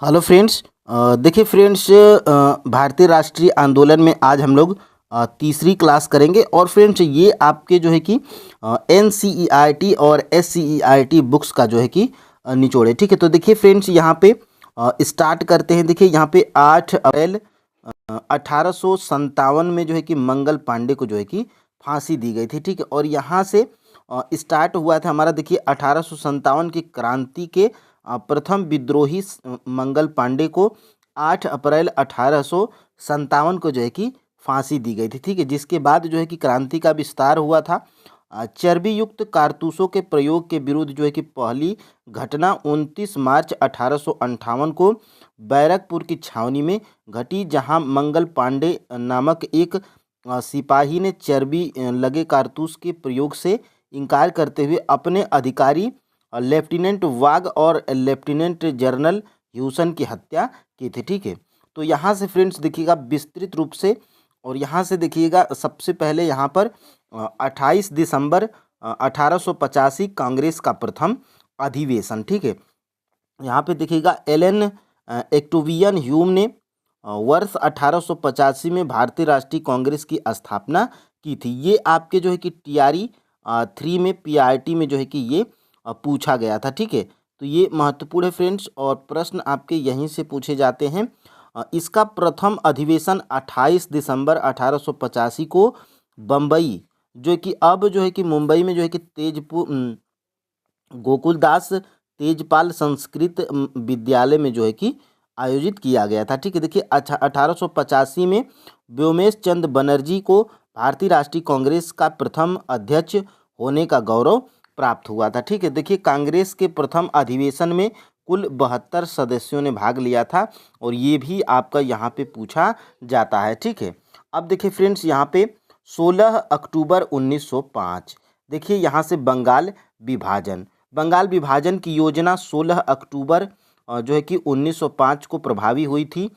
Hello friends. देखिए friends, भारतीय राष्ट्रीय आंदोलन में आज हम लोग तीसरी क्लास करेंगे। और फ्रेंड्स ये आपके जो है कि NCERT और SCERT बुक्स का जो है कि निचोड़ है। ठीक है, तो देखिए फ्रेंड्स यहाँ पे स्टार्ट करते हैं। देखिए यहाँ पे 8 अप्रैल 1857 में जो है कि मंगल पांडे को जो है कि फांसी दी गई थी। ठीक है, और यहाँ से स्टार्ट हुआ था हमारा। देखिए 1857 की क्रांति के प्रथम विद्रोही मंगल पांडे को 8 अप्रैल 1857 को जो है कि फांसी दी गई थी। ठीक है, जिसके बाद जो है कि क्रांति का विस्तार हुआ था। चर्बी युक्त कारतूसों के प्रयोग के विरुद्ध जो है कि पहली घटना 29 मार्च 1858 को बैरकपुर की छावनी में घटी, जहां मंगल पांडे नामक एक सिपाही ने चर्बी लगे कारतूस के प्रयोग से इनकार करते हुए अपने अधिकारी लेफ्टिनेंट वाग और लेफ्टिनेंट जनरल ह्यूसन की हत्या की थी। ठीक है, तो यहाँ से फ्रेंड्स देखिएगा विस्तृत रूप से, और यहाँ से देखिएगा सबसे पहले यहाँ पर 28 दिसंबर 1885 कांग्रेस का प्रथम अधिवेशन। ठीक है, यहाँ पे देखिएगा एलन एक्टोवियन ह्यूम ने वर्ष 1885 में भारतीय राष्ट्रीय कांग्रेस की स्थापना की थी। ये आपके जो है कि TRE 3 में PRT में जो है कि ये पूछा गया था। ठीक है, तो ये महत्वपूर्ण है फ्रेंड्स, और प्रश्न आपके यहीं से पूछे जाते हैं। इसका प्रथम अधिवेशन 28 दिसंबर 1885 को बम्बई, जो कि अब जो है कि मुंबई में जो है कि गोकुलदास तेजपाल संस्कृत विद्यालय में जो है कि आयोजित किया गया था। ठीक है, देखिए 1885 में व्योमेश चंद्र बनर्जी को भारतीय राष्ट्रीय कांग्रेस का प्रथम अध्यक्ष होने का गौरव प्राप्त हुआ था। ठीक है, देखिए कांग्रेस के प्रथम अधिवेशन में कुल 72 सदस्यों ने भाग लिया था, और ये भी आपका यहाँ पे पूछा जाता है। ठीक है, अब देखिए फ्रेंड्स यहाँ पे 16 अक्टूबर 1905, देखिए यहाँ से बंगाल विभाजन की योजना 16 अक्टूबर जो है कि 1905 को प्रभावी हुई थी।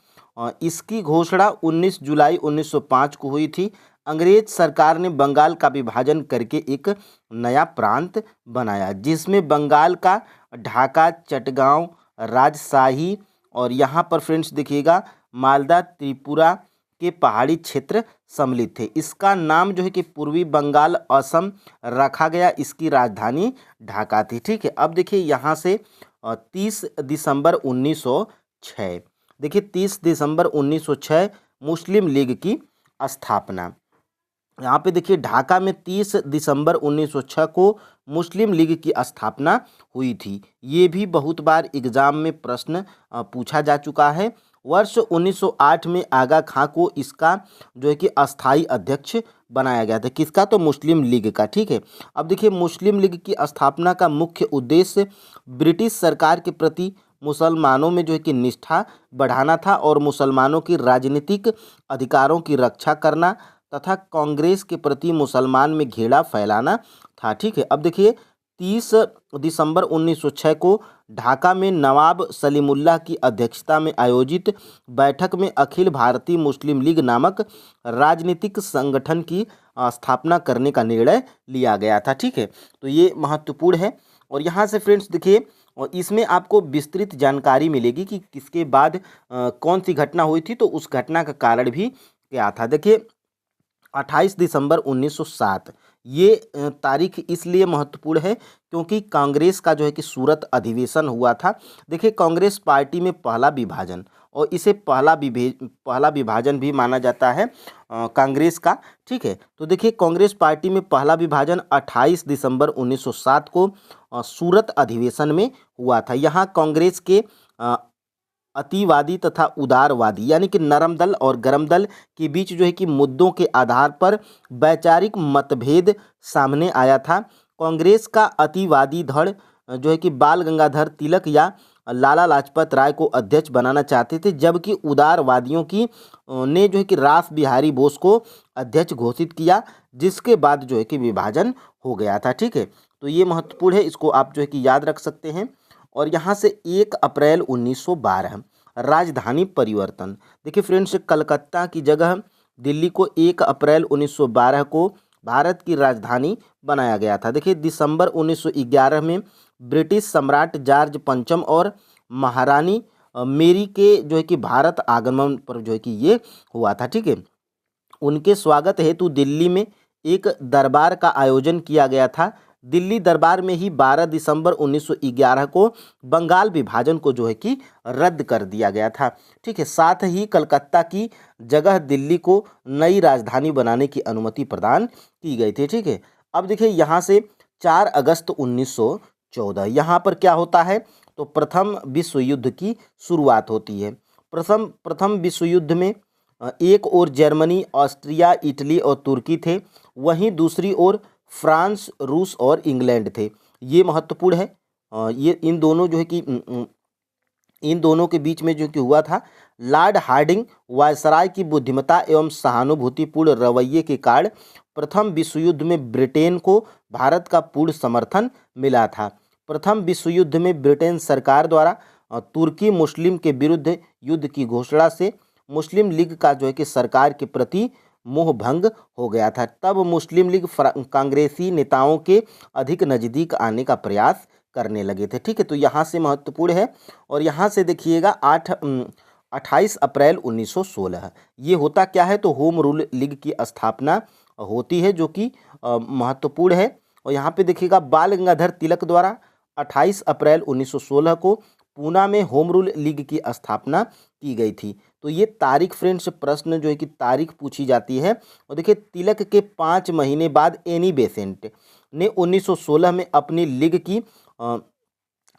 इसकी घोषणा 19 जुलाई 1905 को हुई थी। अंग्रेज सरकार ने बंगाल का विभाजन करके एक नया प्रांत बनाया, जिसमें बंगाल का ढाका, चटगांव, राजशाही और यहाँ पर फ्रेंड्स देखिएगा मालदा, त्रिपुरा के पहाड़ी क्षेत्र सम्मिलित थे। इसका नाम जो है कि पूर्वी बंगाल असम रखा गया। इसकी राजधानी ढाका थी। ठीक है, अब देखिए यहाँ से 30 दिसंबर 1906, देखिए 30 दिसंबर 1906 मुस्लिम लीग की स्थापना। यहाँ पे देखिए ढाका में 30 दिसंबर 1906 को मुस्लिम लीग की स्थापना हुई थी। ये भी बहुत बार एग्जाम में प्रश्न पूछा जा चुका है। वर्ष 1908 में आगा खां को इसका जो है कि अस्थाई अध्यक्ष बनाया गया था। किसका? तो मुस्लिम लीग का। ठीक है, अब देखिए मुस्लिम लीग की स्थापना का मुख्य उद्देश्य ब्रिटिश सरकार के प्रति मुसलमानों में जो है कि निष्ठा बढ़ाना था, और मुसलमानों की राजनीतिक अधिकारों की रक्षा करना तथा कांग्रेस के प्रति मुसलमान में घृणा फैलाना था। ठीक है, अब देखिए 30 दिसंबर 1906 को ढाका में नवाब सलीमुल्लाह की अध्यक्षता में आयोजित बैठक में अखिल भारतीय मुस्लिम लीग नामक राजनीतिक संगठन की स्थापना करने का निर्णय लिया गया था। ठीक है, तो ये महत्वपूर्ण है। और यहाँ से फ्रेंड्स देखिए, और इसमें आपको विस्तृत जानकारी मिलेगी कि किसके बाद कौन सी घटना हुई थी, तो उस घटना का कारण भी क्या था। देखिए 28 दिसंबर 1907 ये तारीख इसलिए महत्वपूर्ण है क्योंकि कांग्रेस का जो है कि सूरत अधिवेशन हुआ था। देखिए कांग्रेस पार्टी में पहला विभाजन, और इसे पहला विभाजन भी माना जाता है कांग्रेस का। ठीक है, तो देखिए कांग्रेस पार्टी में पहला विभाजन 28 दिसंबर 1907 को सूरत अधिवेशन में हुआ था। यहाँ कांग्रेस के अतिवादी तथा उदारवादी यानी कि नरम दल और गरम दल के बीच जो है कि मुद्दों के आधार पर वैचारिक मतभेद सामने आया था। कांग्रेस का अतिवादी धड़ जो है कि बाल गंगाधर तिलक या लाला लाजपत राय को अध्यक्ष बनाना चाहते थे, जबकि उदारवादियों की ने जो है कि रास बिहारी बोस को अध्यक्ष घोषित किया, जिसके बाद जो है कि विभाजन हो गया था। ठीक है, तो ये महत्वपूर्ण है, इसको आप जो है कि याद रख सकते हैं। और यहाँ से 1 अप्रैल 1912 राजधानी परिवर्तन। देखिए फ्रेंड्स, कलकत्ता की जगह दिल्ली को 1 अप्रैल 1912 को भारत की राजधानी बनाया गया था। देखिए दिसंबर 1911 में ब्रिटिश सम्राट जॉर्ज पंचम और महारानी मेरी के जो है कि भारत आगमन पर जो है कि ये हुआ था। ठीक है, उनके स्वागत हेतु दिल्ली में एक दरबार का आयोजन किया गया था। दिल्ली दरबार में ही 12 दिसंबर 1911 को बंगाल विभाजन को जो है कि रद्द कर दिया गया था। ठीक है, साथ ही कलकत्ता की जगह दिल्ली को नई राजधानी बनाने की अनुमति प्रदान की गई थी। ठीक है, अब देखिए यहाँ से 4 अगस्त 1914 यहाँ पर क्या होता है, तो प्रथम विश्व युद्ध की शुरुआत होती है। प्रथम विश्व युद्ध में एक ओर जर्मनी, ऑस्ट्रिया, इटली और तुर्की थे, वहीं दूसरी ओर फ्रांस, रूस और इंग्लैंड थे। ये महत्वपूर्ण है। ये इन दोनों जो है कि इन दोनों के बीच में जो कि हुआ था। लॉर्ड हार्डिंग वायसराय की बुद्धिमत्ता एवं सहानुभूतिपूर्ण रवैये के कारण प्रथम विश्व युद्ध में ब्रिटेन को भारत का पूर्ण समर्थन मिला था। प्रथम विश्व युद्ध में ब्रिटेन सरकार द्वारा तुर्की मुस्लिम के विरुद्ध युद्ध की घोषणा से मुस्लिम लीग का जो है कि सरकार के प्रति मोह भंग हो गया था। तब मुस्लिम लीग कांग्रेसी नेताओं के अधिक नज़दीक आने का प्रयास करने लगे थे। ठीक है, तो यहाँ से महत्वपूर्ण है। और यहाँ से देखिएगा 28 अप्रैल 1916 ये होता क्या है, तो होम रूल लीग की स्थापना होती है, जो कि महत्वपूर्ण है। और यहाँ पे देखिएगा बाल गंगाधर तिलक द्वारा 28 अप्रैल 1916 को पूना में होम रूल लीग की स्थापना की गई थी। तो ये तारीख फ्रेंड्स, प्रश्न जो है कि तारीख पूछी जाती है। और देखिए तिलक के 5 महीने बाद एनी बेसेंट ने 1916 में अपनी लीग की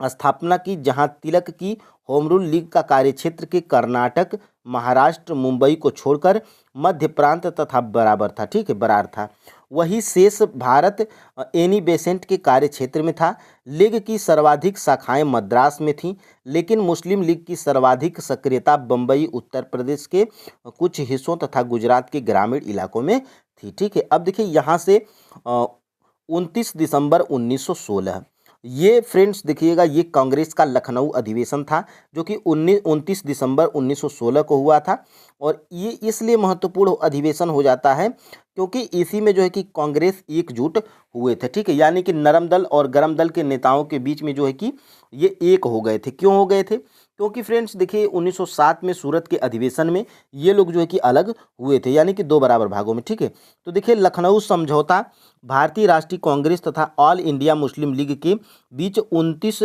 स्थापना की, जहां तिलक की होम रूल लीग का कार्यक्षेत्र के कर्नाटक, महाराष्ट्र, मुंबई को छोड़कर मध्य प्रांत तथा बराबर था। ठीक है, बरार था। वही शेष भारत एनी बेसेंट के कार्यक्षेत्र में था। लीग की सर्वाधिक शाखाएं मद्रास में थीं, लेकिन मुस्लिम लीग की सर्वाधिक सक्रियता बम्बई, उत्तर प्रदेश के कुछ हिस्सों तथा गुजरात के ग्रामीण इलाकों में थी। ठीक है, अब देखिए यहाँ से 29 दिसंबर 1916 ये फ्रेंड्स देखिएगा, ये कांग्रेस का लखनऊ अधिवेशन था, जो कि 29 दिसंबर 1916 को हुआ था। और ये इसलिए महत्वपूर्ण अधिवेशन हो जाता है क्योंकि इसी में जो है कि कांग्रेस एकजुट हुए थे। ठीक है, यानी कि नरम दल और गरम दल के नेताओं के बीच में जो है कि ये एक हो गए थे। क्यों हो गए थे? क्योंकि फ्रेंड्स देखिए 1907 में सूरत के अधिवेशन में ये लोग जो है कि अलग हुए थे, यानी कि 2 बराबर भागों में। ठीक है, तो देखिए लखनऊ समझौता भारतीय राष्ट्रीय कांग्रेस तथा ऑल इंडिया मुस्लिम लीग के बीच 29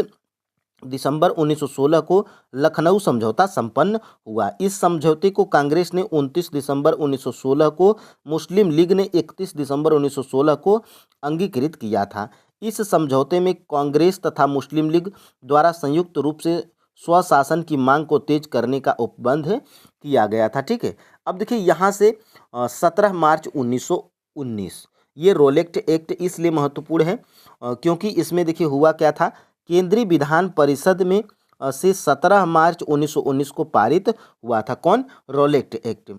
दिसंबर 1916 को लखनऊ समझौता संपन्न हुआ। इस समझौते को कांग्रेस ने 29 दिसंबर 1916 को, मुस्लिम लीग ने 31 दिसंबर 1916 को अंगीकृत किया था। इस समझौते में कांग्रेस तथा मुस्लिम लीग द्वारा संयुक्त रूप से स्वशासन की मांग को तेज करने का उपबंध किया गया था। ठीक है, अब देखिए यहाँ से 17 मार्च 1919 ये रोलेक्ट एक्ट इसलिए महत्वपूर्ण है क्योंकि इसमें देखिए हुआ क्या था, केंद्रीय विधान परिषद में से 17 मार्च 1919 को पारित हुआ था। कौन? रोलेक्ट एक्ट।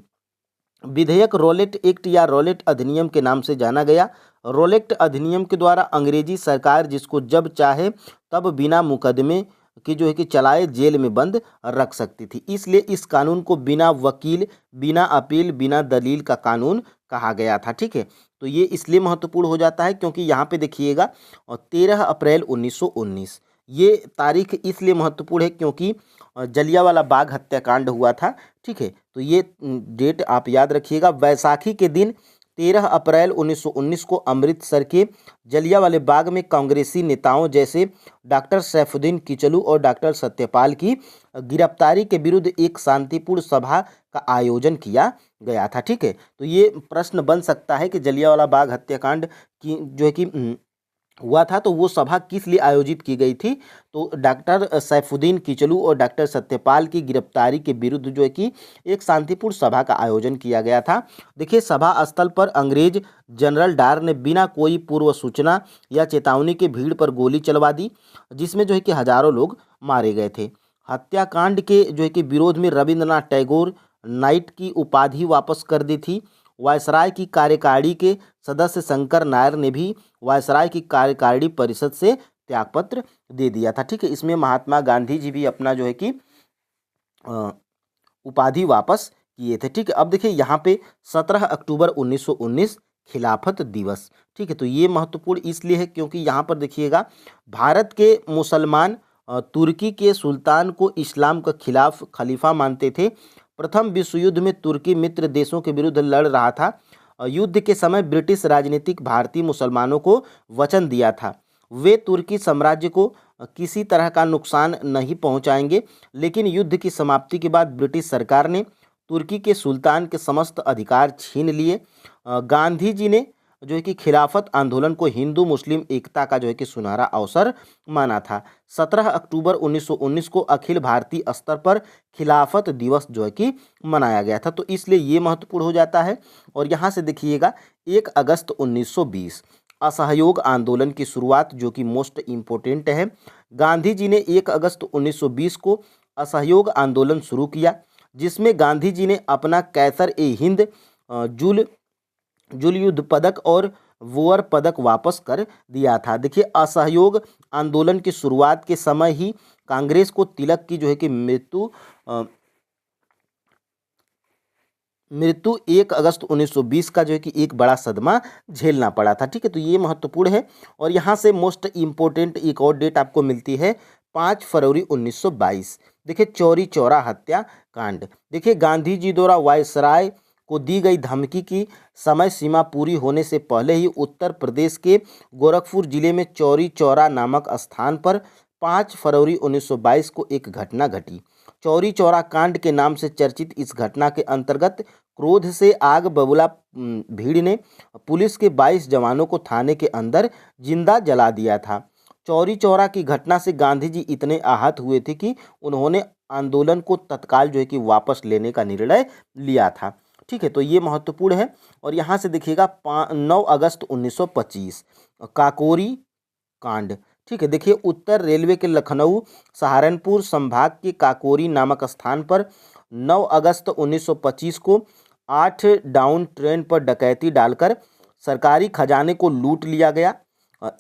विधेयक रोलेट एक्ट या रोलेट अधिनियम के नाम से जाना गया। रोलेट अधिनियम के द्वारा अंग्रेजी सरकार जिसको जब चाहे तब बिना मुकदमे कि जो है कि चलाए जेल में बंद रख सकती थी। इसलिए इस कानून को बिना वकील, बिना अपील, बिना दलील का कानून कहा गया था। ठीक है, तो ये इसलिए महत्वपूर्ण हो जाता है क्योंकि यहाँ पे देखिएगा 13 अप्रैल 1919 ये तारीख इसलिए महत्वपूर्ण है क्योंकि जलियांवाला बाग हत्याकांड हुआ था। ठीक है, तो ये डेट आप याद रखिएगा। वैसाखी के दिन 13 अप्रैल 1919 को अमृतसर के जलियांवाले बाग में कांग्रेसी नेताओं जैसे डॉक्टर सैफुद्दीन किचलू और डॉक्टर सत्यपाल की गिरफ्तारी के विरुद्ध एक शांतिपूर्ण सभा का आयोजन किया गया था। ठीक है, तो ये प्रश्न बन सकता है कि जलियांवाला बाग हत्याकांड की जो है कि हुआ था तो वो सभा किस लिए आयोजित की गई थी, तो डॉक्टर सैफुद्दीन किचलू और डॉक्टर सत्यपाल की गिरफ्तारी के विरुद्ध जो है कि एक शांतिपूर्ण सभा का आयोजन किया गया था। देखिए सभा स्थल पर अंग्रेज जनरल डार ने बिना कोई पूर्व सूचना या चेतावनी के भीड़ पर गोली चलवा दी, जिसमें जो है कि हजारों लोग मारे गए थे। हत्याकांड के जो है कि विरोध में रविंद्रनाथ टैगोर नाइट की उपाधि वापस कर दी थी। वायसराय की कार्यकारिणी के सदस्य शंकर नायर ने भी वायसराय की कार्यकारिणी परिषद से त्यागपत्र दे दिया था। ठीक है, इसमें महात्मा गांधी जी भी अपना जो है कि उपाधि वापस किए थे। ठीक है, अब देखिए यहाँ पे 17 अक्टूबर 1919 खिलाफत दिवस। ठीक है, तो ये महत्वपूर्ण इसलिए है क्योंकि यहाँ पर देखिएगा भारत के मुसलमान तुर्की के सुल्तान को इस्लाम का खिलाफ खलीफा मानते थे। प्रथम विश्व युद्ध में तुर्की मित्र देशों के विरुद्ध लड़ रहा था। युद्ध के समय ब्रिटिश राजनीतिक भारतीय मुसलमानों को वचन दिया था वे तुर्की साम्राज्य को किसी तरह का नुकसान नहीं पहुंचाएंगे, लेकिन युद्ध की समाप्ति के बाद ब्रिटिश सरकार ने तुर्की के सुल्तान के समस्त अधिकार छीन लिए। गांधी जी ने जो है कि खिलाफत आंदोलन को हिंदू मुस्लिम एकता का जो है कि सुनहरा अवसर माना था। 17 अक्टूबर 1919 को अखिल भारतीय स्तर पर खिलाफत दिवस जो है कि मनाया गया था, तो इसलिए ये महत्वपूर्ण हो जाता है। और यहाँ से देखिएगा 1 अगस्त 1920 असहयोग आंदोलन की शुरुआत, जो कि मोस्ट इम्पोर्टेंट है। गांधी जी ने 1 अगस्त 1920 को असहयोग आंदोलन शुरू किया, जिसमें गांधी जी ने अपना कैसर ए हिंद जुल युद्ध पदक और वोअर पदक वापस कर दिया था। देखिए, असहयोग आंदोलन की शुरुआत के समय ही कांग्रेस को तिलक की जो है कि मृत्यु 1 अगस्त 1920 का जो है कि एक बड़ा सदमा झेलना पड़ा था। ठीक है, तो ये महत्वपूर्ण है। और यहाँ से मोस्ट इम्पोर्टेंट एक और डेट आपको मिलती है 5 फरवरी 1922। देखिए, चौरी चौरा हत्याकांड। देखिए, गांधी जी द्वारा वायसराय को दी गई धमकी की समय सीमा पूरी होने से पहले ही उत्तर प्रदेश के गोरखपुर जिले में चौरी चौरा नामक स्थान पर 5 फरवरी 1922 को एक घटना घटी। चौरी चौरा कांड के नाम से चर्चित इस घटना के अंतर्गत क्रोध से आग बबूला भीड़ ने पुलिस के 22 जवानों को थाने के अंदर जिंदा जला दिया था। चौरी चौरा की घटना से गांधी जी इतने आहत हुए थे कि उन्होंने आंदोलन को तत्काल जो है कि वापस लेने का निर्णय लिया था। ठीक है, तो ये महत्वपूर्ण है। और यहाँ से देखिएगा 9 अगस्त 1925 काकोरी कांड। ठीक है, देखिए, उत्तर रेलवे के लखनऊ सहारनपुर संभाग के काकोरी नामक स्थान पर 9 अगस्त 1925 को 8 डाउन ट्रेन पर डकैती डालकर सरकारी खजाने को लूट लिया गया।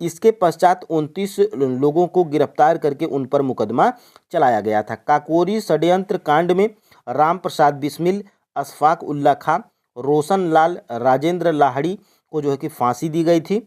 इसके पश्चात 29 लोगों को गिरफ्तार करके उन पर मुकदमा चलाया गया था। काकोरी षड्यंत्र कांड में राम प्रसाद बिस्मिल, अशफाक उल्ला खां, रोशन लाल, राजेंद्र लाहिड़ी को जो है कि फांसी दी गई थी।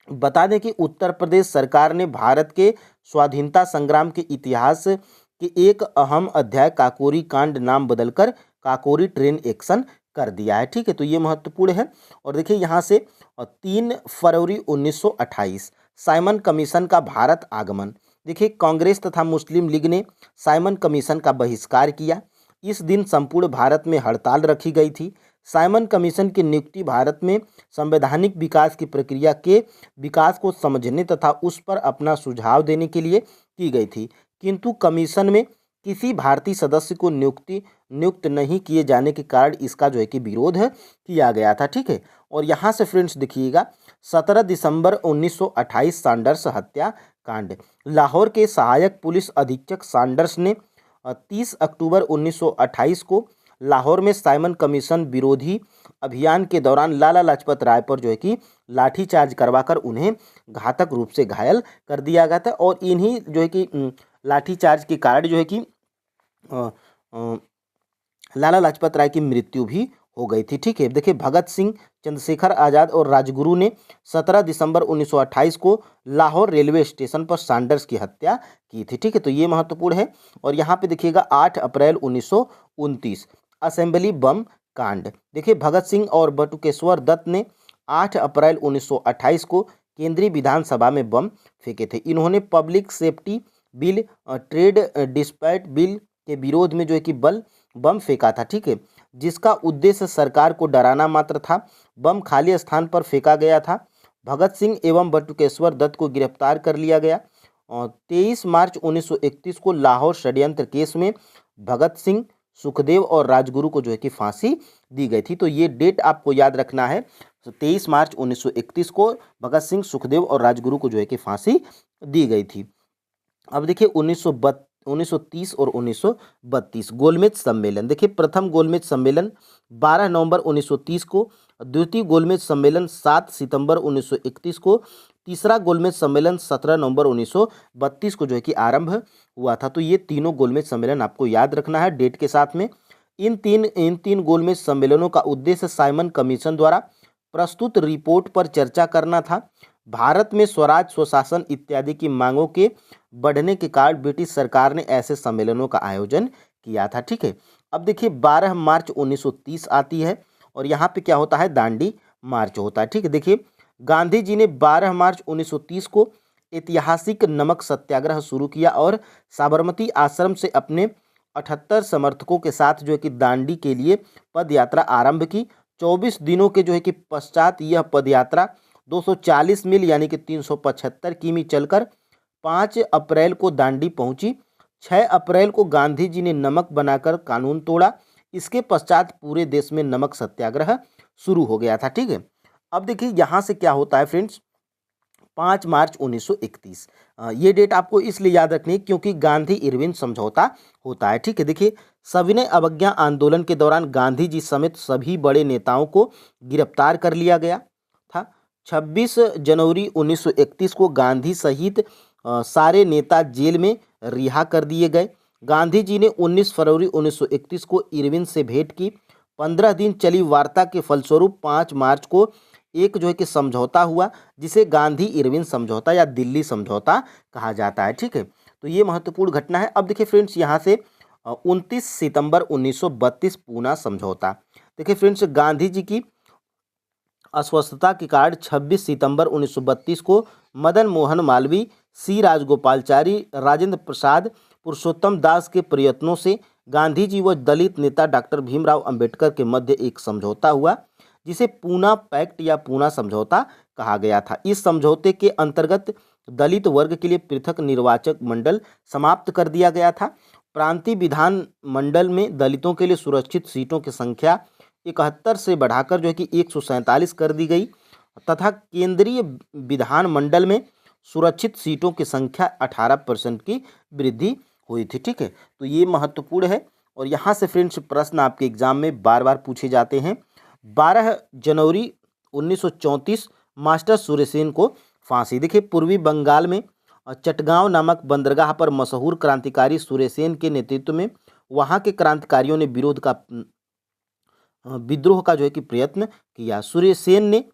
बता दें कि उत्तर प्रदेश सरकार ने भारत के स्वाधीनता संग्राम के इतिहास के एक अहम अध्याय काकोरी कांड नाम बदलकर काकोरी ट्रेन एक्शन कर दिया है। ठीक है, तो ये महत्वपूर्ण है। और देखिए, यहाँ से 3 फरवरी 1928 साइमन कमीशन का भारत आगमन। देखिए, कांग्रेस तथा मुस्लिम लीग ने साइमन कमीशन का बहिष्कार किया। इस दिन संपूर्ण भारत में हड़ताल रखी गई थी। साइमन कमीशन की नियुक्ति भारत में संवैधानिक विकास की प्रक्रिया के विकास को समझने तथा उस पर अपना सुझाव देने के लिए की गई थी, किंतु कमीशन में किसी भारतीय सदस्य को नियुक्त नहीं किए जाने के कारण इसका जो है कि विरोध किया गया था। ठीक है, और यहाँ से फ्रेंड्स देखिएगा 17 दिसंबर 1928 सैंडर्स हत्याकांड। लाहौर के सहायक पुलिस अधीक्षक सैंडर्स ने 30 अक्टूबर 1928 को लाहौर में साइमन कमीशन विरोधी अभियान के दौरान लाला लाजपत राय पर जो है कि लाठीचार्ज करवाकर उन्हें घातक रूप से घायल कर दिया गया था। और इन्हीं जो है कि लाठीचार्ज के कारण जो है कि लाला लाजपत राय की मृत्यु भी हो गई थी। ठीक है, देखिए, भगत सिंह, चंद्रशेखर आज़ाद और राजगुरु ने 17 दिसंबर 1928 को लाहौर रेलवे स्टेशन पर सैंडर्स की हत्या की थी। ठीक है, तो ये महत्वपूर्ण है। और यहाँ पे देखिएगा 8 अप्रैल 1929 असेंबली बम कांड। देखिए, भगत सिंह और बटुकेश्वर दत्त ने 8 अप्रैल 1928 को केंद्रीय विधानसभा में बम फेंके थे। इन्होंने public safety bill, trade dispute bill के विरोध में जो है कि बम फेंका था। ठीक है, जिसका उद्देश्य सरकार को डराना मात्र था। बम खाली स्थान पर फेंका गया था। भगत सिंह एवं बटुकेश्वर दत्त को गिरफ्तार कर लिया गया। 23 मार्च 1931 को लाहौर षड्यंत्र केस में भगत सिंह, सुखदेव और राजगुरु को जो है कि फांसी दी गई थी। तो ये डेट आपको याद रखना है। 23 मार्च 1931 को भगत सिंह, सुखदेव और राजगुरु को जो है कि फांसी दी गई थी। अब देखिए 1930 और 1932 गोलमेज सम्मेलन। देखिए, प्रथम गोलमेज सम्मेलन 12 नवंबर 1930 को, द्वितीय गोलमेज सम्मेलन 7 सितंबर 1931 को, तीसरा गोलमेज सम्मेलन 17 नवंबर 1932 को जो है कि आरंभ हुआ था। तो ये तीनों गोलमेज सम्मेलन आपको याद रखना है डेट के साथ में। इन तीन गोलमेज सम्मेलनों का उद्देश्य साइमन कमीशन द्वारा प्रस्तुत रिपोर्ट पर चर्चा करना था, भारत में स्वराज, स्वशासन इत्यादि की मांगों के बढ़ने के कारण ब्रिटिश सरकार ने ऐसे सम्मेलनों का आयोजन किया था। ठीक है, अब देखिए 12 मार्च 1930 आती है और यहाँ पे क्या होता है, दांडी मार्च होता है। ठीक है, देखिए गांधी जी ने 12 मार्च 1930 को ऐतिहासिक नमक सत्याग्रह शुरू किया और साबरमती आश्रम से अपने 78 समर्थकों के साथ जो है कि दांडी के लिए पद यात्रा आरंभ की। 24 दिनों के जो है कि पश्चात यह पद यात्रा 240 मील यानी कि 375 किमी चलकर 5 अप्रैल को दांडी पहुंची। 6 अप्रैल को गांधी जी ने नमक बनाकर कानून तोड़ा। इसके पश्चात पूरे देश में नमक सत्याग्रह शुरू हो गया था। ठीक है, अब देखिए यहाँ से क्या होता है फ्रेंड्स, 5 मार्च 1931, ये डेट आपको इसलिए याद रखनी है क्योंकि गांधी इरविन समझौता होता है। ठीक है, देखिए सविनय अवज्ञा आंदोलन के दौरान गांधी जी समेत सभी बड़े नेताओं को गिरफ्तार कर लिया गया था। 26 जनवरी 1931 को गांधी सहित सारे नेता जेल में रिहा कर दिए गए। गांधी जी ने 19 फरवरी 1931 को इरविन से भेंट की। 15 दिन चली वार्ता के फलस्वरूप 5 मार्च को एक जो है कि समझौता हुआ, जिसे गांधी इरविन समझौता या दिल्ली समझौता कहा जाता है। ठीक है, तो ये महत्वपूर्ण घटना है। अब देखिए फ्रेंड्स यहाँ से 29 सितंबर 1932 पूना समझौता। देखिए फ्रेंड्स, गांधी जी की अस्वस्थता के कारण 26 सितंबर 1932 को मदन मोहन मालवीय, सी राजगोपालचारी, राजेंद्र प्रसाद, पुरुषोत्तम दास के प्रयत्नों से गांधी जी व दलित नेता डॉक्टर भीमराव अंबेडकर के मध्य एक समझौता हुआ, जिसे पूना पैक्ट या पूना समझौता कहा गया था। इस समझौते के अंतर्गत दलित वर्ग के लिए पृथक निर्वाचक मंडल समाप्त कर दिया गया था। प्रांतीय विधान मंडल में दलितों के लिए सुरक्षित सीटों की संख्या 71 से बढ़ाकर जो है कि 147 कर दी गई तथा केंद्रीय विधान मंडल में सुरक्षित सीटों की संख्या 18% की वृद्धि हुई थी। ठीक है, तो ये महत्वपूर्ण है और यहाँ से फ्रेंड्स प्रश्न आपके एग्जाम में बार बार पूछे जाते हैं। 12 जनवरी 1934 मास्टर सूर्यसेन को फांसी। देखिए पूर्वी बंगाल में चटगांव नामक बंदरगाह पर मशहूर क्रांतिकारी सूर्यसेन के नेतृत्व में वहाँ के क्रांतिकारियों ने विद्रोह का जो है कि प्रयत्न किया। सूर्यसेन ने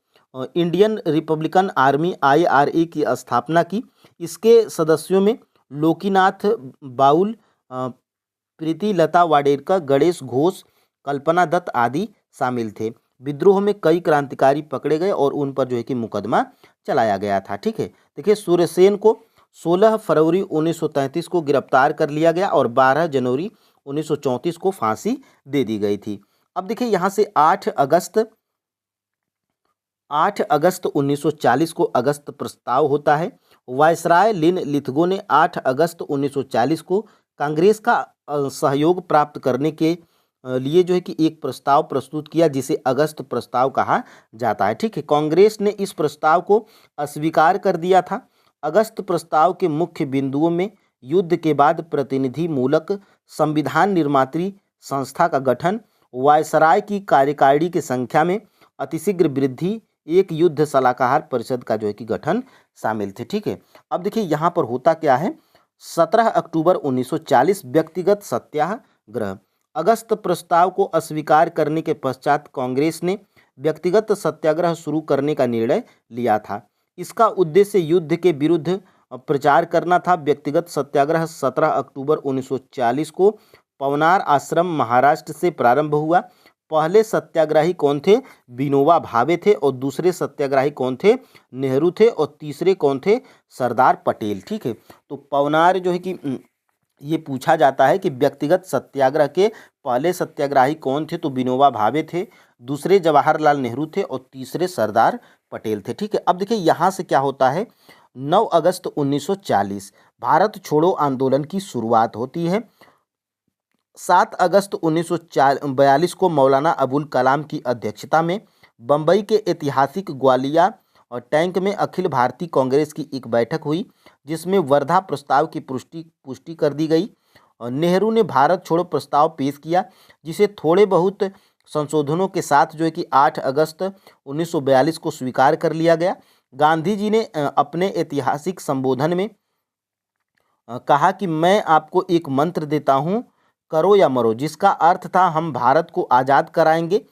इंडियन रिपब्लिकन आर्मी IRA की स्थापना की। इसके सदस्यों में लोकीनाथ बाउल, प्रीतिलता वाडेकर, गणेश घोष, कल्पना दत्त आदि शामिल थे। विद्रोह में कई क्रांतिकारी पकड़े गए और उन पर जो है कि मुकदमा चलाया गया था। ठीक है, देखिए सूर्यसेन को 16 फरवरी 1933 को गिरफ्तार कर लिया गया और 12 जनवरी 1934 को फांसी दे दी गई थी। अब देखिए यहाँ से 8 अगस्त 1940 को अगस्त प्रस्ताव होता है। वायसराय लिन लिथगो ने 8 अगस्त 1940 को कांग्रेस का सहयोग प्राप्त करने के लिए जो है कि एक प्रस्ताव प्रस्तुत किया, जिसे अगस्त प्रस्ताव कहा जाता है। ठीक है, कांग्रेस ने इस प्रस्ताव को अस्वीकार कर दिया था। अगस्त प्रस्ताव के मुख्य बिंदुओं में युद्ध के बाद प्रतिनिधि मूलक संविधान निर्मात्री संस्था का गठन, वायसराय की कार्यकारिणी की संख्या में अतिशीघ्र वृद्धि, एक युद्ध सलाहकार परिषद का जो है कि गठन शामिल थे। ठीक है, अब देखिए यहाँ पर होता क्या है, 17 अक्टूबर 1940 व्यक्तिगत सत्याग्रह। अगस्त प्रस्ताव को अस्वीकार करने के पश्चात कांग्रेस ने व्यक्तिगत सत्याग्रह शुरू करने का निर्णय लिया था। इसका उद्देश्य युद्ध के विरुद्ध प्रचार करना था। व्यक्तिगत सत्याग्रह 17 अक्टूबर 1940 को पवनार आश्रम महाराष्ट्र से प्रारंभ हुआ। पहले सत्याग्रही कौन थे, विनोबा भावे थे और दूसरे सत्याग्रही कौन थे, नेहरू थे और तीसरे कौन थे, सरदार पटेल। ठीक है, तो पवनार जो है कि ये पूछा जाता है कि व्यक्तिगत सत्याग्रह के पहले सत्याग्रही कौन थे, तो विनोबा भावे थे, दूसरे जवाहरलाल नेहरू थे और तीसरे सरदार पटेल थे। ठीक है, अब देखिए यहाँ से क्या होता है, 9 अगस्त 1940 भारत छोड़ो आंदोलन की शुरुआत होती है। 7 अगस्त 1942 को मौलाना अबुल कलाम की अध्यक्षता में बम्बई के ऐतिहासिक ग्वालिया और टैंक में अखिल भारतीय कांग्रेस की एक बैठक हुई, जिसमें वर्धा प्रस्ताव की पुष्टि कर दी गई। नेहरू ने भारत छोड़ो प्रस्ताव पेश किया, जिसे थोड़े बहुत संशोधनों के साथ जो है कि 8 अगस्त 1942 को स्वीकार कर लिया गया। गांधी जी ने अपने ऐतिहासिक संबोधन में कहा कि मैं आपको एक मंत्र देता हूँ, करो या मरो, जिसका अर्थ था हम भारत को आज़ाद कराएंगे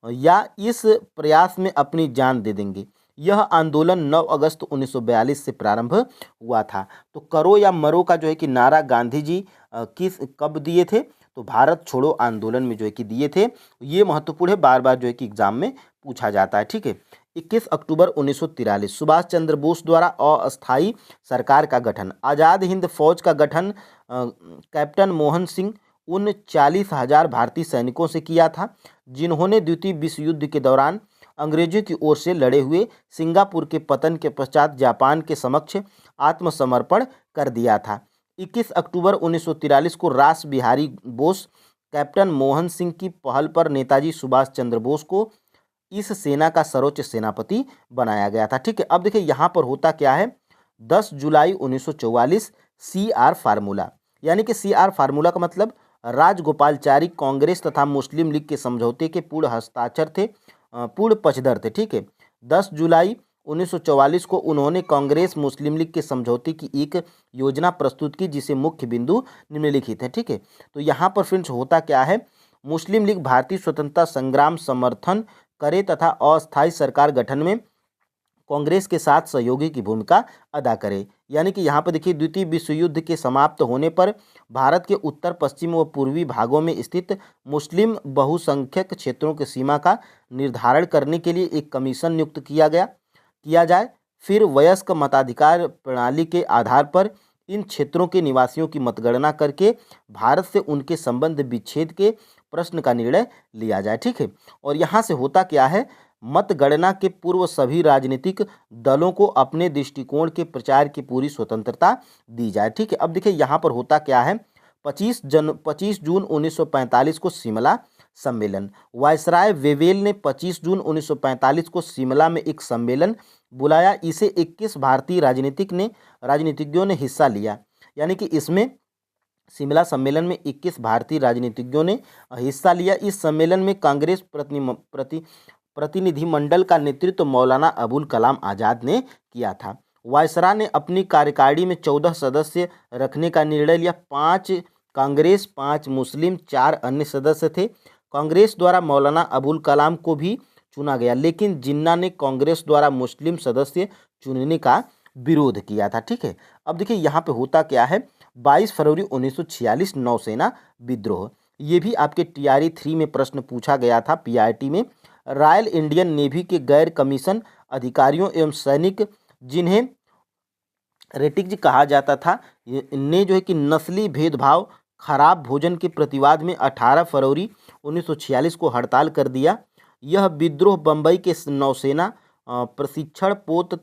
या इस प्रयास में अपनी जान दे देंगे। यह आंदोलन 9 अगस्त 1942 से प्रारंभ हुआ था। तो करो या मरो का जो है कि नारा गांधी जी किस कब दिए थे? तो भारत छोड़ो आंदोलन में जो है कि दिए थे। ये महत्वपूर्ण है, बार बार जो है कि एग्जाम में पूछा जाता है। ठीक है। 21 अक्टूबर 1943 सुभाष चंद्र बोस द्वारा अस्थायी सरकार का गठन। आज़ाद हिंद फौज का गठन कैप्टन मोहन सिंह उन 40,000 भारतीय सैनिकों से किया था जिन्होंने द्वितीय विश्व युद्ध के दौरान अंग्रेजों की ओर से लड़े हुए सिंगापुर के पतन के पश्चात जापान के समक्ष आत्मसमर्पण कर दिया था। 21 अक्टूबर 1943 को रास बिहारी बोस कैप्टन मोहन सिंह की पहल पर नेताजी सुभाष चंद्र बोस को इस सेना का सर्वोच्च सेनापति बनाया गया था। ठीक है। अब देखिए यहाँ पर होता क्या है, 10 जुलाई 1944 CR फार्मूला, यानी कि CR फार्मूला का मतलब राजगोपालचारी कांग्रेस तथा मुस्लिम लीग के समझौते के पूर्ण हस्ताक्षर थे, पूर्ण पक्षधर थे। ठीक है। 10 जुलाई 1944 को उन्होंने कांग्रेस मुस्लिम लीग के समझौते की एक योजना प्रस्तुत की जिसे मुख्य बिंदु निम्नलिखित है। ठीक है। तो यहाँ पर फ्रेंड्स होता क्या है, मुस्लिम लीग भारतीय स्वतंत्रता संग्राम समर्थन करे तथा अस्थायी सरकार गठन में कांग्रेस के साथ सहयोगी की भूमिका अदा करे। यानी कि यहाँ पर देखिए द्वितीय विश्व युद्ध के समाप्त होने पर भारत के उत्तर पश्चिम व पूर्वी भागों में स्थित मुस्लिम बहुसंख्यक क्षेत्रों की सीमा का निर्धारण करने के लिए एक कमीशन नियुक्त किया जाए। फिर वयस्क मताधिकार प्रणाली के आधार पर इन क्षेत्रों के निवासियों की मतगणना करके भारत से उनके संबंध विच्छेद के प्रश्न का निर्णय लिया जाए। ठीक है। और यहाँ से होता क्या है, मतगणना के पूर्व सभी राजनीतिक दलों को अपने दृष्टिकोण के प्रचार की पूरी स्वतंत्रता दी जाए। ठीक है। अब देखिए यहाँ पर होता क्या है, 25 जून 1945 को शिमला सम्मेलन, वायसराय वेवेल ने 25 जून 1945 को शिमला में एक सम्मेलन बुलाया। इसे 21 भारतीय राजनीतिज्ञों ने हिस्सा लिया। यानी कि इसमें शिमला सम्मेलन में 21 भारतीय राजनीतिज्ञों ने हिस्सा लिया। इस सम्मेलन में कांग्रेस प्रतिनिधिमंडल का नेतृत्व मौलाना अबुल कलाम आज़ाद ने किया था। वायसराय ने अपनी कार्यकारिणी में 14 सदस्य रखने का निर्णय लिया। 5 कांग्रेस, 5 मुस्लिम, 4 अन्य सदस्य थे। कांग्रेस द्वारा मौलाना अबुल कलाम को भी चुना गया, लेकिन जिन्ना ने कांग्रेस द्वारा मुस्लिम सदस्य चुनने का विरोध किया था। ठीक है। अब देखिए यहाँ पे होता क्या है, 22 फरवरी 1946 नौसेना विद्रोह, ये भी आपके TRE 3 में प्रश्न पूछा गया था PRT में। रॉयल इंडियन नेवी के गैर कमीशन अधिकारियों एवं सैनिक जिन्हें रेटिक्स कहा जाता था ने जो है कि नस्ली भेदभाव, खराब भोजन के प्रतिवाद में 18 फरवरी 1946 को हड़ताल कर दिया। यह विद्रोह बम्बई के नौसेना प्रशिक्षण पोत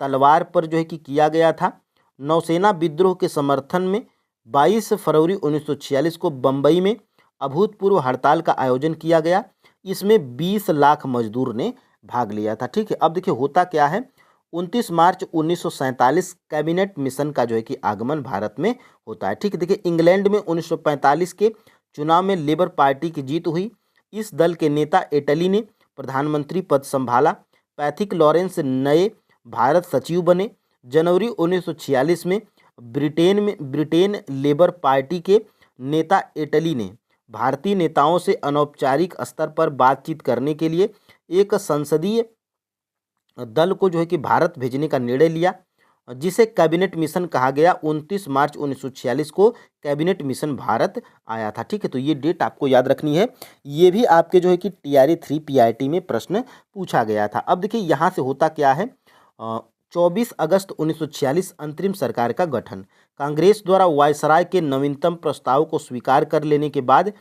तलवार पर जो है कि किया गया था। नौसेना विद्रोह के समर्थन में 22 फरवरी 1946 को बम्बई में अभूतपूर्व हड़ताल का आयोजन किया गया। इसमें 20 लाख मजदूर ने भाग लिया था। ठीक है। अब देखिए होता क्या है, 29 मार्च 1947 कैबिनेट मिशन का जो है कि आगमन भारत में होता है। ठीक है। देखिए इंग्लैंड में 1945 के चुनाव में लेबर पार्टी की जीत हुई। इस दल के नेता इटली ने प्रधानमंत्री पद संभाला। पैथिक लॉरेंस नए भारत सचिव बने। जनवरी 1946 में ब्रिटेन लेबर पार्टी के नेता इटली ने भारतीय नेताओं से अनौपचारिक स्तर पर बातचीत करने के लिए एक संसदीय दल को जो है कि भारत भेजने का निर्णय लिया, जिसे कैबिनेट मिशन कहा गया। 29 मार्च 1946 को कैबिनेट मिशन भारत आया था। ठीक है। तो ये डेट आपको याद रखनी है। ये भी आपके जो है कि TRE 3 PRT में प्रश्न पूछा गया था। अब देखिए यहाँ से होता क्या है, 24 अगस्त 1946 अंतरिम सरकार का गठन। कांग्रेस द्वारा वायसराय के नवीनतम प्रस्ताव को स्वीकार कर लेने के बाद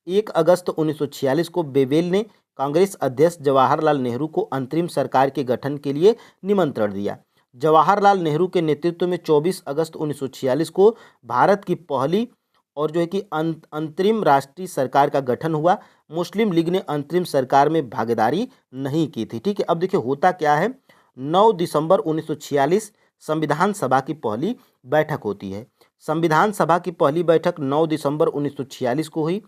1 अगस्त 1946 को वेवेल ने कांग्रेस अध्यक्ष जवाहरलाल नेहरू को अंतरिम सरकार के गठन के लिए निमंत्रण दिया। जवाहरलाल नेहरू के नेतृत्व में 24 अगस्त 1946 को भारत की पहली और जो है कि अंतरिम राष्ट्रीय सरकार का गठन हुआ। मुस्लिम लीग ने अंतरिम सरकार में भागीदारी नहीं की थी। ठीक है। अब देखिए होता क्या है, 9 दिसंबर 1946 संविधान सभा की पहली बैठक होती है। संविधान सभा की पहली बैठक 9 दिसंबर 1946 को हुई।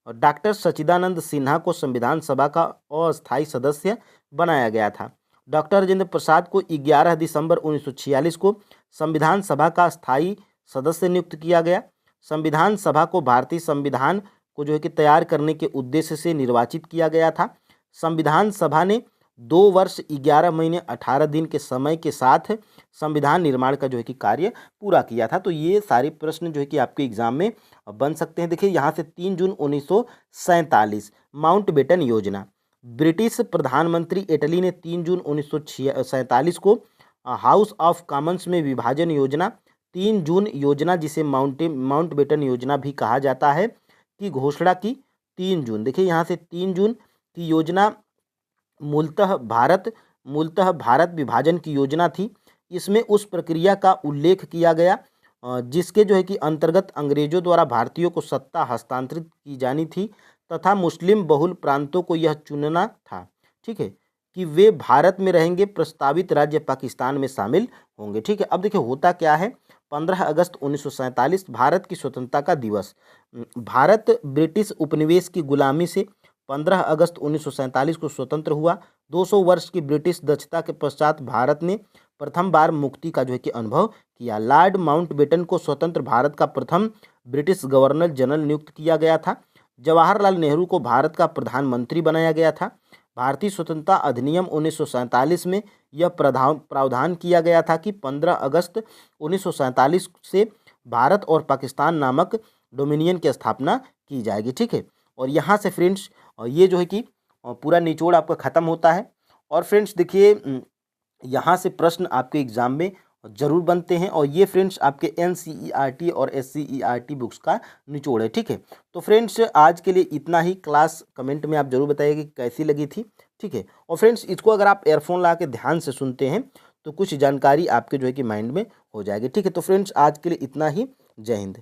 डॉक्टर सच्चिदानंद सिन्हा को संविधान सभा का अस्थायी सदस्य बनाया गया था। डॉक्टर राजेंद्र प्रसाद को 11 दिसंबर 1946 को संविधान सभा का स्थायी सदस्य नियुक्त किया गया। संविधान सभा को भारतीय संविधान को जो है कि तैयार करने के उद्देश्य से निर्वाचित किया गया था। संविधान सभा ने 2 वर्ष 11 महीने 18 दिन के समय के साथ संविधान निर्माण का जो है कि कार्य पूरा किया था। तो ये सारे प्रश्न जो है कि आपके एग्जाम में बन सकते हैं। देखिए यहाँ से 3 जून 1947 माउंटबेटन योजना, ब्रिटिश प्रधानमंत्री इटली ने 3 जून 1947 को हाउस ऑफ कॉमन्स में विभाजन योजना, 3 जून योजना जिसे माउंटबेटन योजना भी कहा जाता है, की घोषणा की। 3 जून, देखिए यहाँ से 3 जून की योजना मूलतः भारत विभाजन की योजना थी। इसमें उस प्रक्रिया का उल्लेख किया गया जिसके जो है कि अंतर्गत अंग्रेजों द्वारा भारतीयों को सत्ता हस्तांतरित की जानी थी तथा मुस्लिम बहुल प्रांतों को यह चुनना था, ठीक है, कि वे भारत में रहेंगे, प्रस्तावित राज्य पाकिस्तान में शामिल होंगे, ठीक है। अब देखिए होता क्या है, 15 अगस्त 1947 भारत की स्वतंत्रता का दिवस। भारत ब्रिटिश उपनिवेश की गुलामी से 15 अगस्त 1947 को स्वतंत्र हुआ। 200 वर्ष की ब्रिटिश दक्षता के पश्चात भारत ने प्रथम बार मुक्ति का जो है कि अनुभव किया। लॉर्ड माउंटबेटन को स्वतंत्र भारत का प्रथम ब्रिटिश गवर्नर जनरल नियुक्त किया गया था। जवाहरलाल नेहरू को भारत का प्रधानमंत्री बनाया गया था। भारतीय स्वतंत्रता अधिनियम 1947 में यह प्रावधान किया गया था कि 15 अगस्त 1947 से भारत और पाकिस्तान नामक डोमिनियन की स्थापना की जाएगी, ठीक है। और यहाँ से फ्रेंड्स ये जो है कि पूरा निचोड़ आपका ख़त्म होता है। और फ्रेंड्स देखिए यहाँ से प्रश्न आपके एग्ज़ाम में ज़रूर बनते हैं और ये फ्रेंड्स आपके NCERT और SCERT बुक्स का निचोड़ है, ठीक है। तो फ्रेंड्स आज के लिए इतना ही। क्लास कमेंट में आप ज़रूर बताइए कि कैसी लगी थी, ठीक है। और फ्रेंड्स इसको अगर आप एयरफोन लगा के ध्यान से सुनते हैं तो कुछ जानकारी आपके जो है कि माइंड में हो जाएगी, ठीक है। तो फ्रेंड्स आज के लिए इतना ही। जय हिंद।